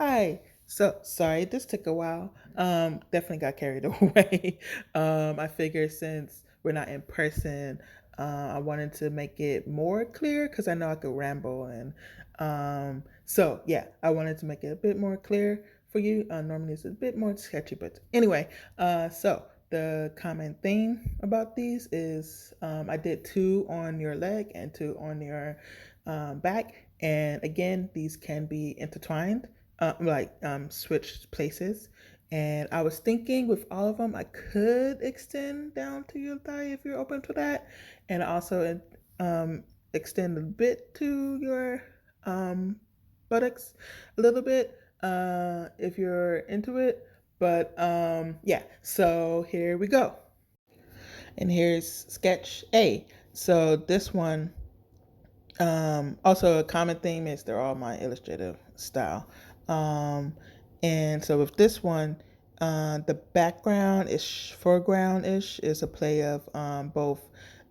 Hi. So sorry, this took a while. Definitely got carried away. I figured since we're not in person, I wanted to make it more clear because I know I could ramble and so yeah, I wanted to make it a bit more clear for you. Normally it's a bit more sketchy, but anyway, so the common theme about these is I did two on your leg and two on your back, and again, these can be intertwined switch places. And I was thinking with all of them, I could extend down to your thigh if you're open to that, and also extend a bit to your um, buttocks a little bit if you're into it. But yeah, so here we go. And here's sketch A. So this one, also a common theme is they're all my illustrative style. Um, and so with this one, the background is foreground ish is a play of both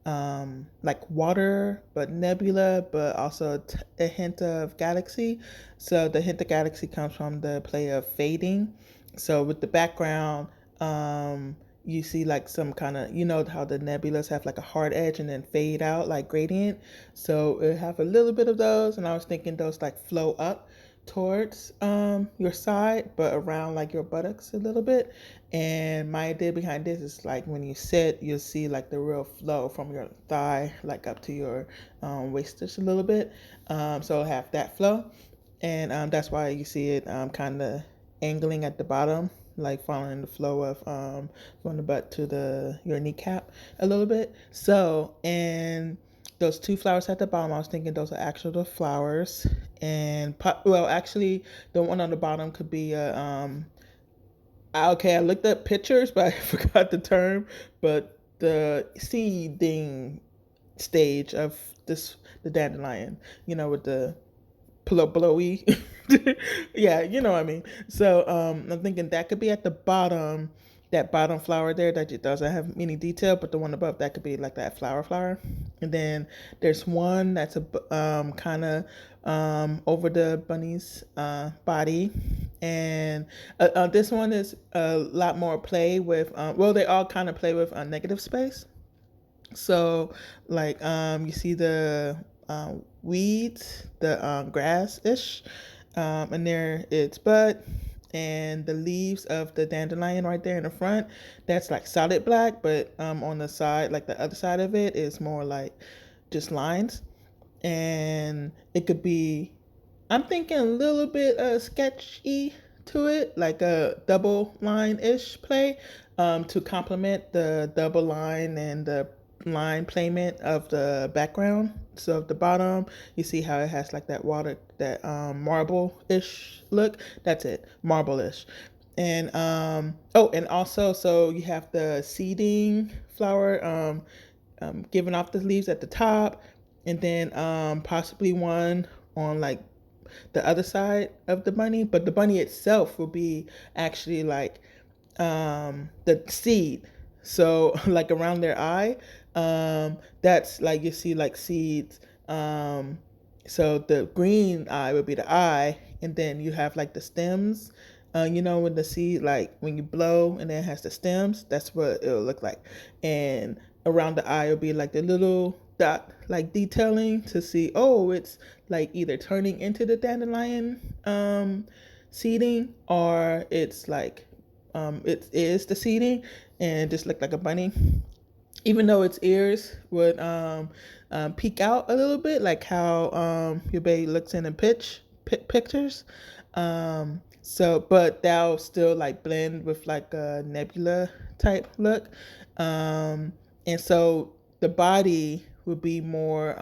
like water, but nebula, but also a hint of galaxy. So the hint of galaxy comes from the play of fading. So with the background, you see like some kind of, you know how the nebulas have like a hard edge and then fade out like gradient. So it have a little bit of those, and I was thinking those like flow up towards your side, but around like your buttocks a little bit. And my idea behind this is like when you sit, you'll see like the real flow from your thigh like up to your waist just a little bit. So have that flow, and that's why you see it kind of angling at the bottom, like following the flow of from the butt to the your kneecap a little bit. So, and those two flowers at the bottom, I was thinking those are actual flowers. And well, actually, the one on the bottom could be a okay. I looked up pictures, but I forgot the term. But the seeding stage of this the dandelion, with the blowy. Yeah, you know what I mean. So I'm thinking that could be at the bottom, that bottom flower there that it doesn't have any detail, but the one above that could be like that flower. And then there's one that's a kind of over the bunny's body, and this one is a lot more play with. Well, they all kind of play with negative space. So, like, you see the weeds, the grass ish, and there it's bud, and the leaves of the dandelion right there in the front. That's like solid black, but on the side, like the other side of it, is more like just lines, and it could be. I'm thinking a little bit sketchy to it, like a double line ish play, to complement the double line and the line playment of the background. So at the bottom, you see how it has like that water, that marble ish look. That's it, marble ish. And oh, and also, so you have the seeding flower giving off the leaves at the top, and then possibly one on like the other side of the bunny, but the bunny itself will be actually like the seed. So like around their eye, that's like you see like seeds. So the green eye would be the eye, and then you have like the stems. When the seed, like when you blow and then it has the stems, that's what it'll look like. And around the eye will be like the little dot, like detailing to see, oh, it's like either turning into the dandelion seeding, or it's like it is the seeding and just look like a bunny, even though its ears would peek out a little bit, like how your baby looks in the pictures. So, but that'll still like blend with like a nebula type look. And so the body would be more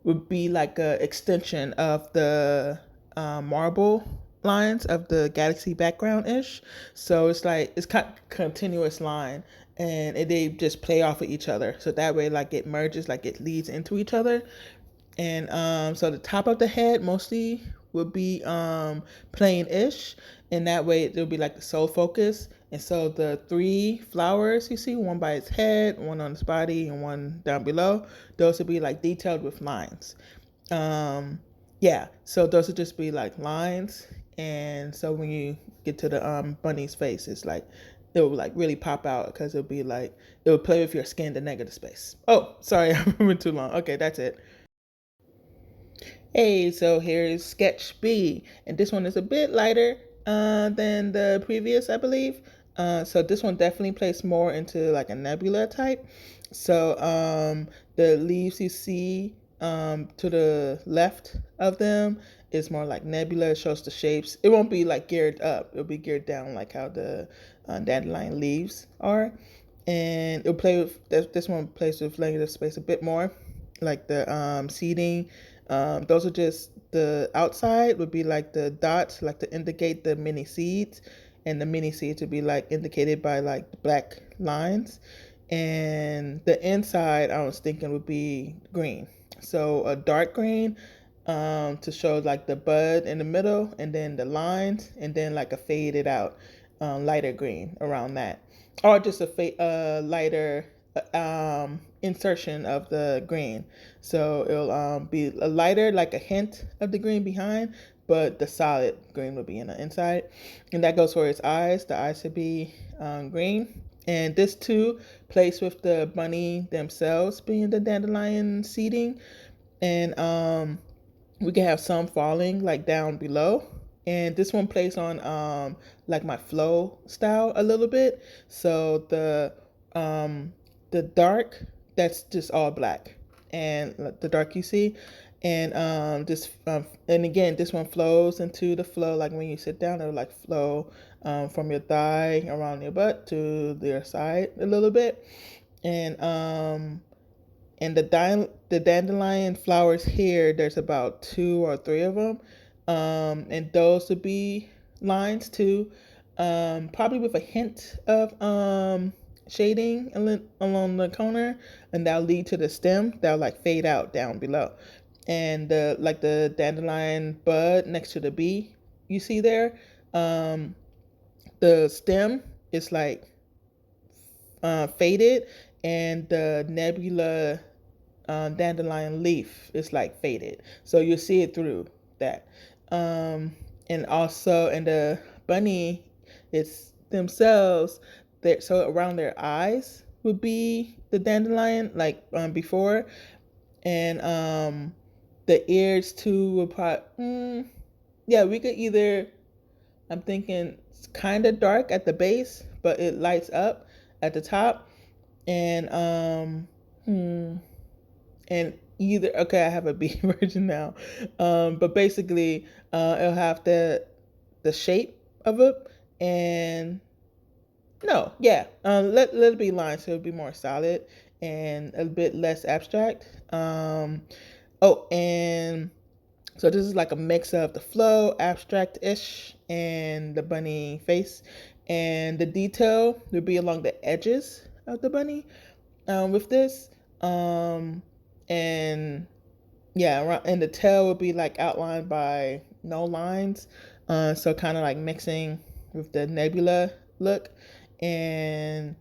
would be like a extension of the marble lines of the galaxy background ish. So it's like it's kind of continuous line, and they just play off of each other. So that way, like it merges, like it leads into each other. And so the top of the head mostly would be plain-ish, and that way it'll be like the sole focus. And so the three flowers you see, one by its head, one on its body, and one down below, those would be like detailed with lines. Um, Yeah, so those would just be like lines, and so when you get to the bunny's face, it's like it will like really pop out because it'll be like it will play with your skin to negative space. Oh, sorry, I went too long. Okay, that's it. Hey, so here's sketch B, and this one is a bit lighter than the previous, I believe. So this one definitely plays more into like a nebula type. So the leaves you see to the left of them is more like nebula. It shows the shapes. It won't be like geared up. It'll be geared down like how the dandelion leaves are. And it'll play with this one plays with negative space a bit more, like the seeding. Those are just the outside would be like the dots, like to indicate the mini seeds, and the mini seeds would be like indicated by like black lines. And the inside, I was thinking would be green, so a dark green to show like the bud in the middle, and then the lines, and then like a faded out lighter green around that, or just a lighter insertion of the green. So it'll be a lighter, like a hint of the green behind, but the solid green will be in the inside. And that goes for its eyes. The eyes should be green. And this too plays with the bunny themselves being the dandelion seeding. And we can have some falling like down below. And this one plays on like my flow style a little bit. So the dark, that's just all black, and the dark you see, and this and again this one flows into the flow, like when you sit down it'll like flow from your thigh around your butt to your side a little bit. And the dandelion flowers here, there's about two or three of them, and those would be lines too, probably with a hint of shading along the corner, and that'll lead to the stem that'll like fade out down below. And the dandelion bud next to the bee you see there, um, the stem is like faded, and the nebula dandelion leaf is like faded, so you'll see it through that. And also in the bunny, it's themselves, so around their eyes would be the dandelion like before. And the ears too would probably yeah, we could either, I'm thinking it's kind of dark at the base but it lights up at the top. And and either, okay, I have a B version now, but basically it'll have the shape of it. And no, yeah, let it be lines so it'll be more solid and a bit less abstract. Oh, and so this is like a mix of the flow, abstract-ish, and the bunny face. And the detail will be along the edges of the bunny with this. And yeah, and the tail will be like outlined by no lines. So kind of like mixing with the nebula look. And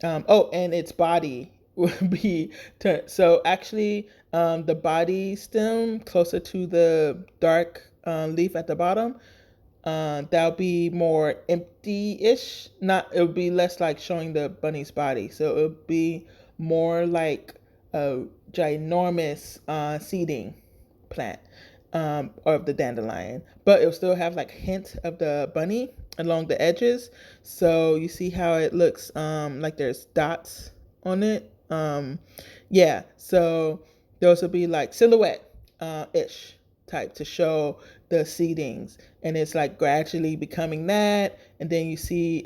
oh, and its body would be so actually the body stem closer to the dark leaf at the bottom, that'll be more empty-ish. Not, it'll be less like showing the bunny's body. So it'll be more like a ginormous seeding plant of the dandelion, but it'll still have like hint of the bunny along the edges. So you see how it looks like there's dots on it. Yeah, so those will be like silhouette ish type to show the seedings, and it's like gradually becoming that. And then you see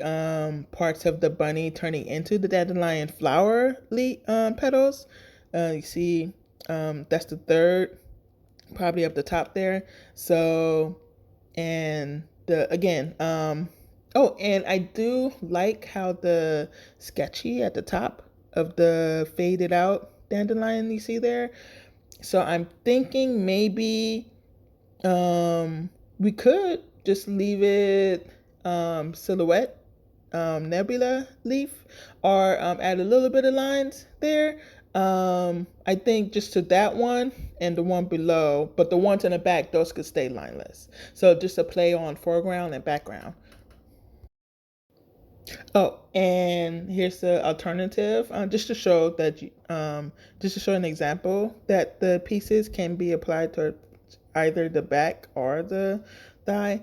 parts of the bunny turning into the dandelion flower petals. You see that's the third, probably up the top there. So, and the again oh, and I do like how the sketchy at the top of the faded out dandelion you see there. So I'm thinking maybe we could just leave it silhouette nebula leaf, or add a little bit of lines there. I think just to that one and the one below, but the ones in the back, those could stay lineless. So just a play on foreground and background. Oh, and here's the alternative, just to show that, just to show an example that the pieces can be applied to either the back or the thigh.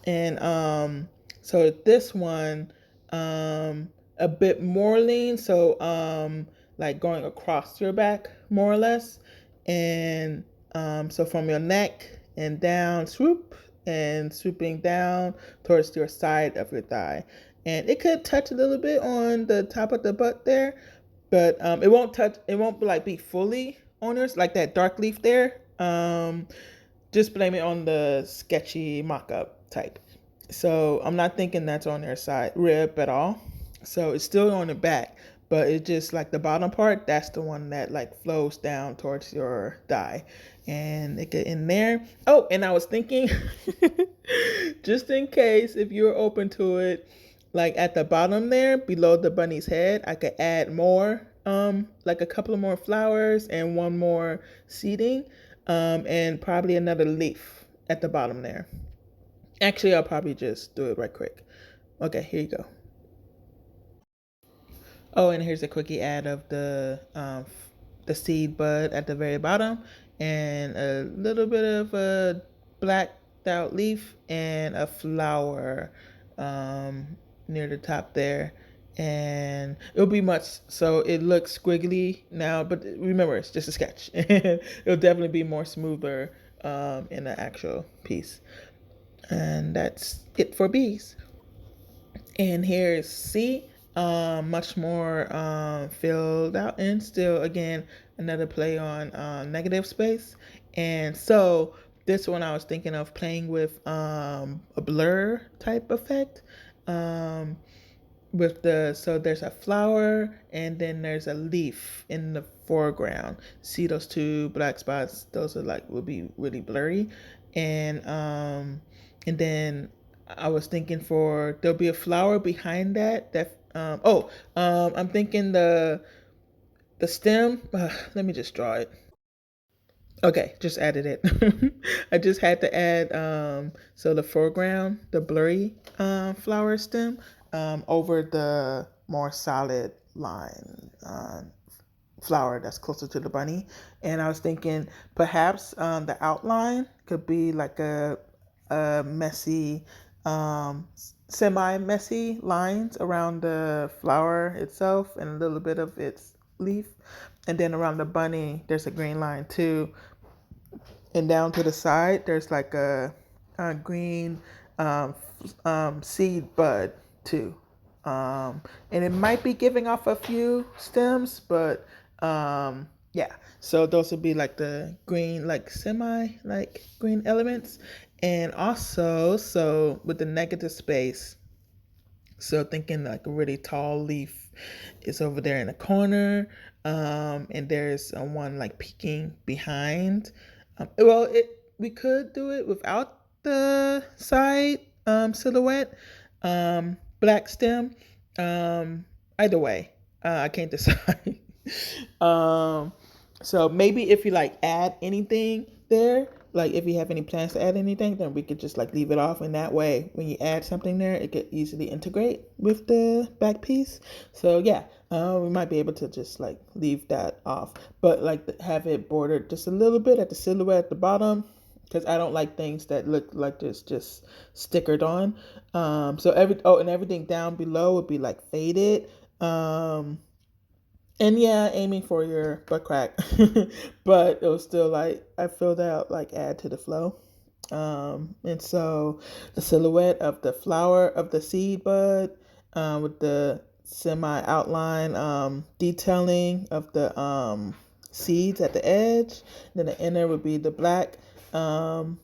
And so this one, a bit more lean, so like going across your back more or less, and so from your neck and down, swoop, and swooping down towards your side of your thigh, and it could touch a little bit on the top of the butt there, but it won't touch. It won't like be fully on yours like that dark leaf there. Just blame it on the sketchy mock-up type. So I'm not thinking that's on their side rib at all. So it's still on the back, but it's just like the bottom part. That's the one that like flows down towards your thigh, and it get in there. Oh, and I was thinking, just in case if you're open to it, like at the bottom there, below the bunny's head, I could add more, like a couple of more flowers and one more seeding, and probably another leaf at the bottom there. Actually, I'll probably just do it right quick. Okay, here you go. Oh, and here's a quickie ad of the seed bud at the very bottom, and a little bit of a blacked out leaf and a flower near the top there. And it'll be much so it looks squiggly now, but remember it's just a sketch. It'll definitely be more smoother in the actual piece. And that's it for bees. And here's C, much more filled out, and still again another play on negative space. And so this one I was thinking of playing with a blur type effect. Um, with the so there's a flower and then there's a leaf in the foreground. See those two black spots? Those are like will be really blurry, and then I was thinking for there'll be a flower behind that I'm thinking the stem. Let me just draw it. Okay, just added it. I just had to add so the foreground, the blurry flower stem, over the more solid line flower that's closer to the bunny. And I was thinking perhaps the outline could be like a messy, semi messy lines around the flower itself and a little bit of its leaf. And then around the bunny, there's a green line too, and down to the side there's like a green seed bud too, and it might be giving off a few stems, but yeah, so those would be like the green, like semi like green elements. And also so with the negative space, so thinking like a really tall leaf is over there in the corner, and there's one like peeking behind. Well, it we could do it without the side silhouette, black stem. Either way, I can't decide. um, so maybe if you like add anything there, like if you have any plans to add anything, then we could just like leave it off. And that way, when you add something there, it could easily integrate with the back piece. So yeah, we might be able to just like leave that off, but like have it bordered just a little bit at the silhouette at the bottom, because I don't like things that look like this just stickered on. So and everything down below would be like faded. And yeah, aiming for your butt crack, but it was still like I filled out like add to the flow. And so the silhouette of the flower of the seed bud, with the semi outline detailing of the seeds at the edge. Then the inner would be the black um,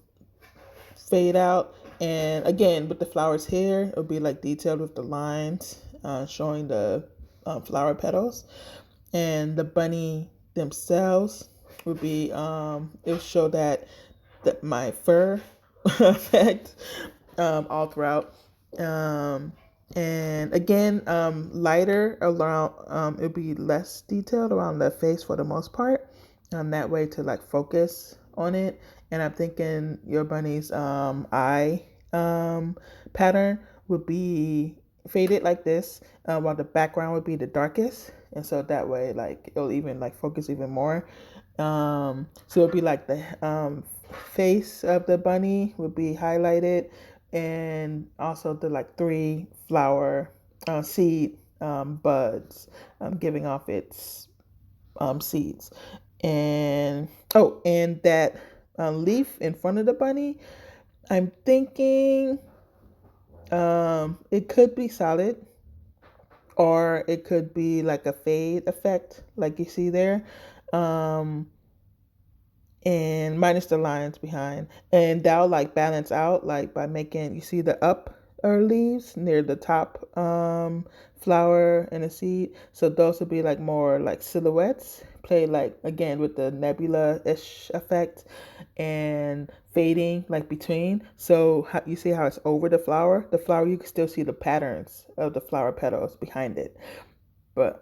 fade out. And again, with the flowers here, it would be like detailed with the lines showing the flower petals. And the bunny themselves would be it would show that my fur effect all throughout. And again, lighter around, it'll be less detailed around the face for the most part. That way to like focus on it. And I'm thinking your bunny's eye pattern would be faded like this, while the background would be the darkest. And so that way, like it'll even like focus even more. So it'll be like the face of the bunny would be highlighted, and also the like three flower seed buds giving off its seeds. And oh, and that leaf in front of the bunny, I'm thinking it could be solid, or it could be like a fade effect like you see there. um and minus the lines behind, and that'll like balance out like by making, you see the up or leaves near the top flower and the seed, so those would be like more like silhouettes, play like again with the nebula-ish effect and fading like between. So how, you see how it's over the flower you can still see the patterns of the flower petals behind it, but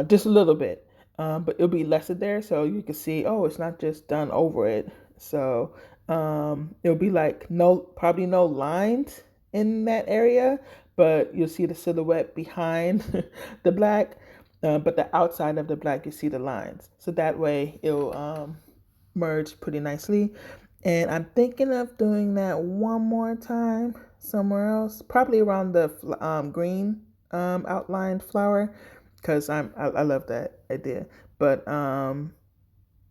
just a little bit. But it'll be lesser there, so you can see. Oh, it's not just done over it. So it'll be like probably no lines in that area, but you'll see the silhouette behind the black. But the outside of the black, you see the lines. So that way, it'll merge pretty nicely. And I'm thinking of doing that one more time somewhere else, probably around the green outlined flower, because I love that idea. But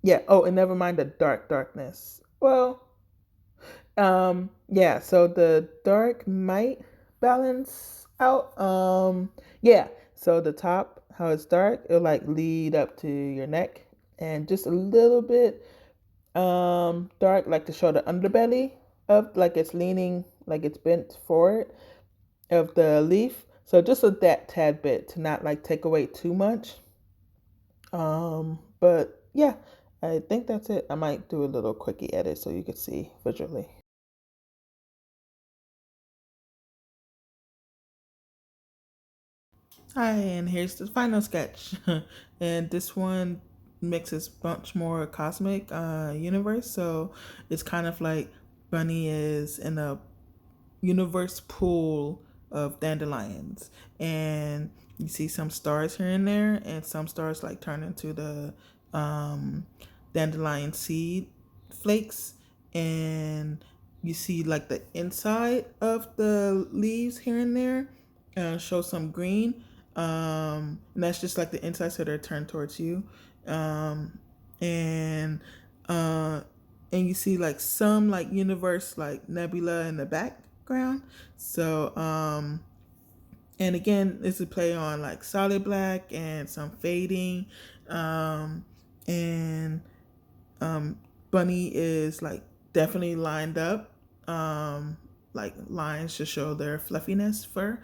yeah. Oh, and never mind the darkness. Well, yeah. So the dark might balance out. Yeah. So the top, how it's dark, it'll like lead up to your neck, and just a little bit dark, like to show the underbelly of like it's leaning, like it's bent forward of the leaf. So just a that tad bit to not like take away too much. But yeah, I think that's it. I might do a little quickie edit so you can see visually. Hi, and here's the final sketch. And this one mixes much more cosmic universe. So it's kind of like Bunny is in a universe pool of dandelions, and you see some stars here and there, and some stars like turn into the um, dandelion seed flakes, and you see like the inside of the leaves here and there show some green, and that's just like the inside, so they're turned towards you. um, and uh, and you see like some like universe like nebula in the background. So and again, this is a play on like solid black and some fading. And Bunny is like definitely lined up, like lines to show their fluffiness fur,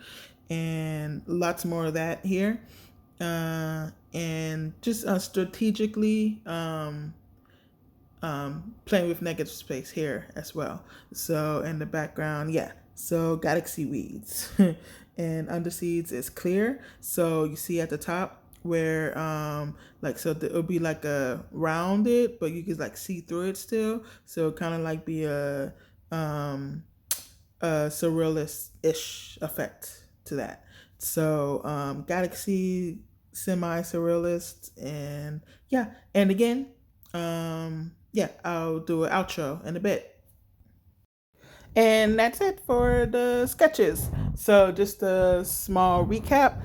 and lots more of that here. And just strategically playing with negative space here as well. So in the background, yeah. So galaxy weeds and underseeds is clear. So you see at the top where like, so it'll be like a rounded, but you can like see through it still. So kind of like be um a surrealist ish effect to that. So galaxy, semi surrealist, and yeah. And again, yeah, I'll do an outro in a bit. And that's it for the sketches. So just a small recap.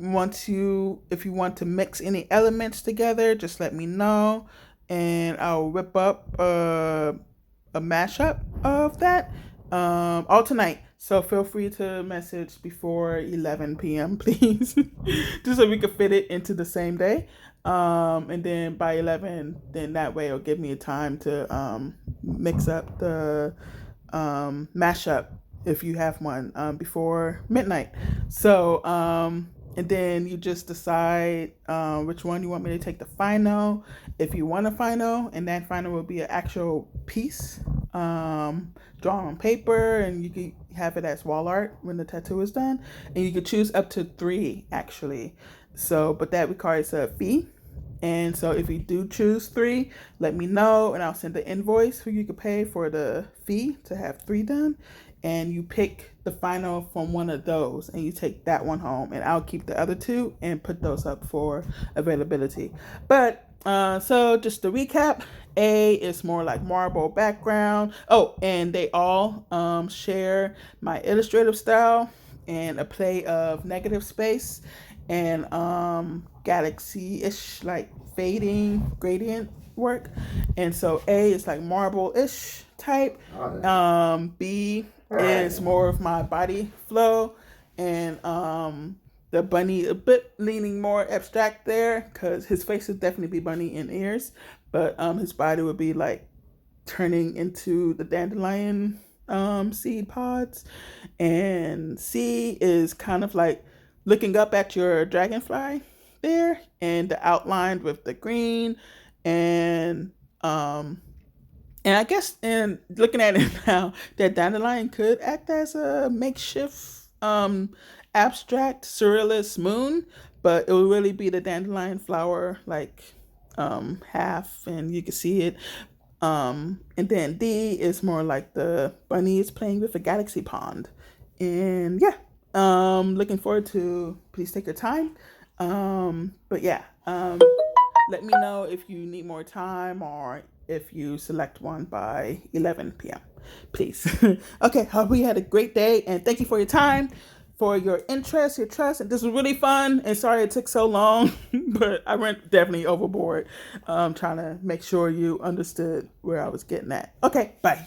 If you want to mix any elements together, just let me know, and I'll whip up a mashup of that all tonight. So feel free to message before 11 p.m., please, just so we can fit it into the same day. And then by 11, then that way it'll give me a time to mix up the mashup if you have one before midnight. So, and then you just decide which one you want me to take the final. If you want a final, and that final will be an actual piece drawn on paper, and have it as wall art when the tattoo is done. And you could choose up to 3 actually. So, but that requires a fee. And so if you do choose 3, let me know and I'll send the invoice for you to pay for the fee to have 3 done. And you pick the final from one of those and you take that one home, and I'll keep the other 2 and put those up for availability. But so just to recap, A is more like marble background. Oh, and they all share my illustrative style and a play of negative space and galaxy-ish, like fading gradient work. And so A is like marble-ish type. B is more of my body flow, and the bunny a bit leaning more abstract there because his face would definitely be bunny in ears, but his body would be like turning into the dandelion seed pods. And C is kind of like looking up at your dragonfly there, and the outline with the green, and I guess in looking at it now, that dandelion could act as a makeshift abstract surrealist moon, but it will really be the dandelion flower like half, and you can see it. And then D is more like the bunny is playing with a galaxy pond. And yeah, looking forward to, please take your time. But yeah, let me know if you need more time or if you select one by 11 p.m. Please. Okay, hope we had a great day, and thank you for your time, for your interest, your trust. And this was really fun, and sorry it took so long, but I went definitely overboard trying to make sure you understood where I was getting at. Okay, bye.